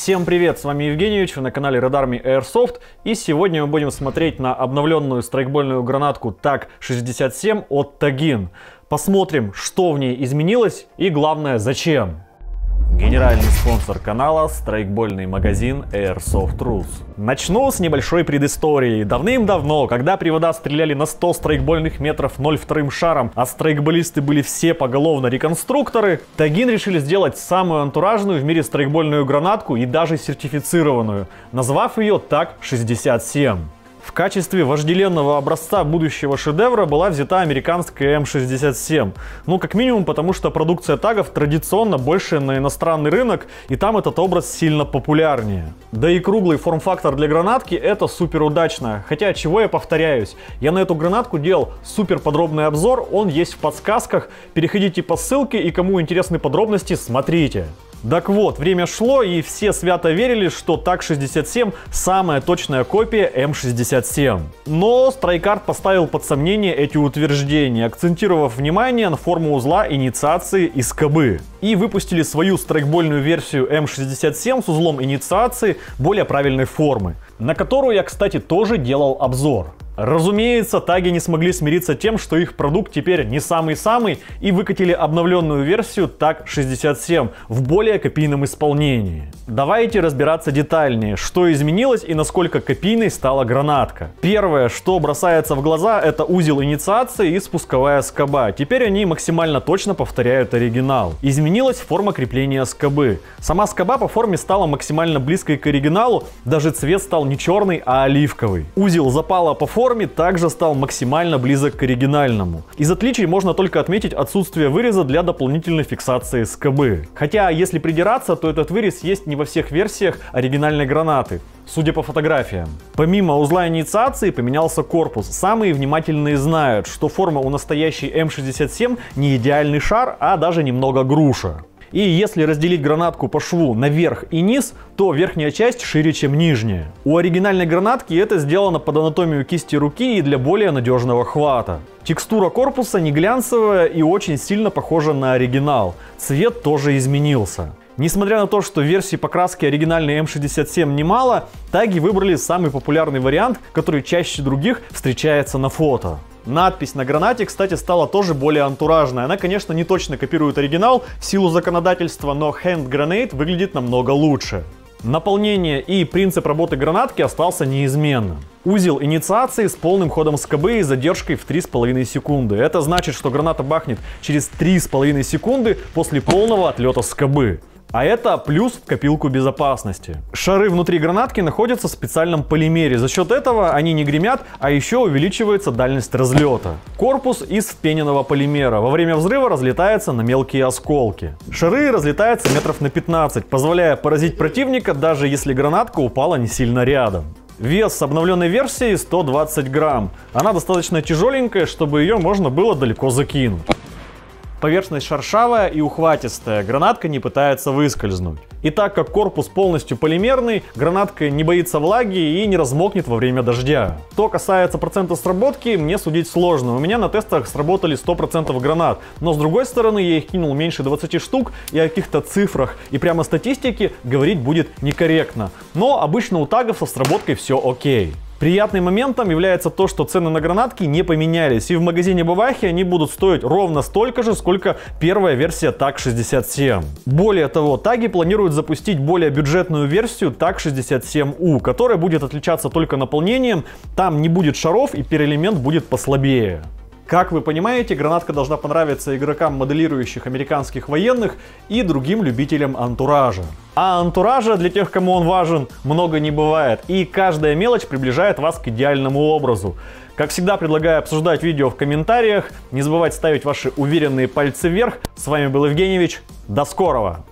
Всем привет, с вами Евгеньевич, вы на канале Red Army Airsoft, и сегодня мы будем смотреть на обновленную страйкбольную гранатку TAG-67 от Tagin. Посмотрим, что в ней изменилось и главное, зачем. Генеральный спонсор канала — страйкбольный магазин Airsoft Rules. Начну с небольшой предыстории. Давным-давно, когда привода стреляли на 100 страйкбольных метров 0,2 шаром, а страйкболисты были все поголовно реконструкторы, Tagin решили сделать самую антуражную в мире страйкбольную гранатку и даже сертифицированную, назвав ее TAG-67. В качестве вожделенного образца будущего шедевра была взята американская М67. Ну, как минимум, потому что продукция тагов традиционно больше на иностранный рынок, и там этот образ сильно популярнее. Да и круглый форм-фактор для гранатки — это супер удачно. Хотя, чего я повторяюсь, я на эту гранатку делал супер подробный обзор, он есть в подсказках. Переходите по ссылке, и кому интересны подробности, смотрите. Так вот, время шло, и все свято верили, что TAG-67 самая точная копия М67. Но StrikeArt поставил под сомнение эти утверждения, акцентировав внимание на форму узла инициации из КБ. И выпустили свою страйкбольную версию М67 с узлом инициации более правильной формы, на которую я, кстати, тоже делал обзор. Разумеется, таги не смогли смириться тем, что их продукт теперь не самый-самый, и выкатили обновленную версию TAG-67 в более копийном исполнении. Давайте разбираться детальнее, что изменилось и насколько копийной стала гранатка. Первое, что бросается в глаза, это узел инициации и спусковая скоба. Теперь они максимально точно повторяют оригинал. Изменилась форма крепления скобы. Сама скоба по форме стала максимально близкой к оригиналу, даже цвет стал не черный, а оливковый. Узел запала по форме также стал максимально близок к оригинальному. Из отличий можно только отметить отсутствие выреза для дополнительной фиксации скобы. Хотя, если придираться, то этот вырез есть не во всех версиях оригинальной гранаты, судя по фотографиям. Помимо узла инициации поменялся корпус. Самые внимательные знают, что форма у настоящей М67 не идеальный шар, а даже немного груша. И если разделить гранатку по шву на верх и низ, то верхняя часть шире, чем нижняя. У оригинальной гранатки это сделано под анатомию кисти руки и для более надежного хвата. Текстура корпуса не глянцевая и очень сильно похожа на оригинал. Цвет тоже изменился. Несмотря на то, что версий покраски оригинальной М67 немало, таги выбрали самый популярный вариант, который чаще других встречается на фото. Надпись на гранате, кстати, стала тоже более антуражной. Она, конечно, не точно копирует оригинал в силу законодательства, но Hand Grenade выглядит намного лучше. Наполнение и принцип работы гранатки остался неизменным. Узел инициации с полным ходом скобы и задержкой в 3,5 секунды. Это значит, что граната бахнет через 3,5 секунды после полного отлета скобы. А это плюс в копилку безопасности. Шары внутри гранатки находятся в специальном полимере. За счет этого они не гремят, а еще увеличивается дальность разлета. Корпус из вспененного полимера. Во время взрыва разлетается на мелкие осколки. Шары разлетаются метров на 15, позволяя поразить противника, даже если гранатка упала не сильно рядом. Вес обновленной версии 120 грамм. Она достаточно тяжеленькая, чтобы ее можно было далеко закинуть. Поверхность шершавая и ухватистая, гранатка не пытается выскользнуть. И так как корпус полностью полимерный, гранатка не боится влаги и не размокнет во время дождя. Что касается процента сработки, мне судить сложно. У меня на тестах сработали 100% гранат, но с другой стороны я их кинул меньше 20 штук, и о каких-то цифрах и прямо статистике говорить будет некорректно. Но обычно у тагов со сработкой все окей. Приятным моментом является то, что цены на гранатки не поменялись, и в магазине Бавахи они будут стоить ровно столько же, сколько первая версия TAG-67. Более того, таги планируют запустить более бюджетную версию TAG-67U, которая будет отличаться только наполнением, там не будет шаров и пирэлемент будет послабее. Как вы понимаете, гранатка должна понравиться игрокам, моделирующих американских военных, и другим любителям антуража. А антуража, для тех, кому он важен, много не бывает, и каждая мелочь приближает вас к идеальному образу. Как всегда, предлагаю обсуждать видео в комментариях, не забывайте ставить ваши уверенные пальцы вверх. С вами был Евгеньевич, до скорого!